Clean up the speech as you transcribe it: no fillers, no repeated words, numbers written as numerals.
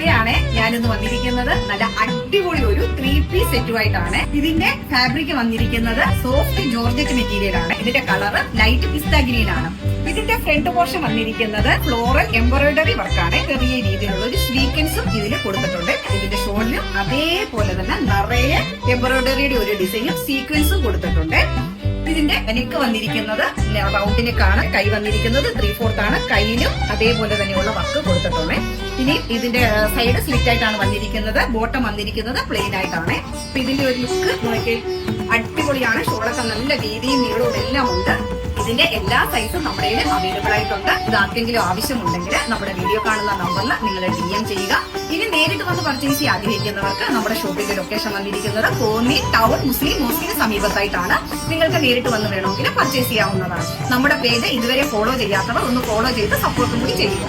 മെറ്റീരിയലാണ് ഞാനിന്ന് വന്നിരിക്കുന്നത്. നല്ല അടിപൊളി ഒരു 3-piece സെറ്റുമായിട്ടാണ്. ഇതിന്റെ ഫാബ്രിക് വന്നിരിക്കുന്നത് സോഫ്റ്റ് ജോർജറ്റ് മെറ്റീരിയൽ ആണ്. ഇതിന്റെ കളർ ലൈറ്റ് പിസ്ത ഗ്രീൻ ആണ്. ഇതിന്റെ ഫ്രണ്ട് പോർഷൻ വന്നിരിക്കുന്നത് ഫ്ലോറൽ എംബ്രോയിഡറി വർക്കാണ്. ചെറിയ രീതിയിലുള്ള ഒരു സ്വീക്വൻസും ഇതിൽ കൊടുത്തിട്ടുണ്ട്. ഇതിന്റെ ഷോളിലും അതേപോലെ തന്നെ നിറയെ എംബ്രോയിഡറിയുടെ ഒരു ഡിസൈനും സീക്വൻസും കൊടുത്തിട്ടുണ്ട്. ഇതിന്റെ നെക്ക് വന്നിരിക്കുന്നത് റൗണ്ട് നെക്കാണ്. കൈ വന്നിരിക്കുന്നത് 3/4 ആണ്. കൈയിലും അതേപോലെ തന്നെയുള്ള വർക്ക് കൊടുത്തിട്ടുണ്ട്. ഇനി ഇതിന്റെ സൈഡ് സ്ലിറ്റ് ആയിട്ടാണ് വന്നിരിക്കുന്നത്. ബോട്ടം വന്നിരിക്കുന്നത് പ്ലെയിൻ ആയിട്ടാണ്. അപ്പൊ ഇതിന്റെ ഒരു ലുക്ക് നോക്കി അടിപൊളിയാണ്. ഷോളൊക്കെ നല്ല വീതിയും നീളവും എല്ലാം ഉണ്ട്. ഇതിന്റെ എല്ലാ സൈസും നമ്മുടെ അവൈലബിൾ ആയിട്ടുണ്ട്. ഇത് ആർക്കെങ്കിലും ആവശ്യമുണ്ടെങ്കിൽ നമ്മുടെ വീഡിയോ കാണുന്ന നമ്പറിൽ നിങ്ങൾ DM ചെയ്യുക. ഇനി നേരിട്ട് വന്ന് പർച്ചേസ് ചെയ്യാൻ ആഗ്രഹിക്കുന്നവർക്ക് നമ്മുടെ ഷോപ്പിന്റെ ലൊക്കേഷൻ വന്നിരിക്കുന്നത് കോന്നി ടൗൺ മുസ്ലിം മോസ്കിന് സമീപത്തായിട്ടാണ്. നിങ്ങൾക്ക് നേരിട്ട് വന്ന് വേണമെങ്കിൽ പർച്ചേസ് ചെയ്യാവുന്നതാണ്. നമ്മുടെ പേജ് ഇതുവരെ ഫോളോ ചെയ്യാത്തവർ ഒന്ന് ഫോളോ ചെയ്ത് സപ്പോർട്ടും കൂടി ചെയ്യുക.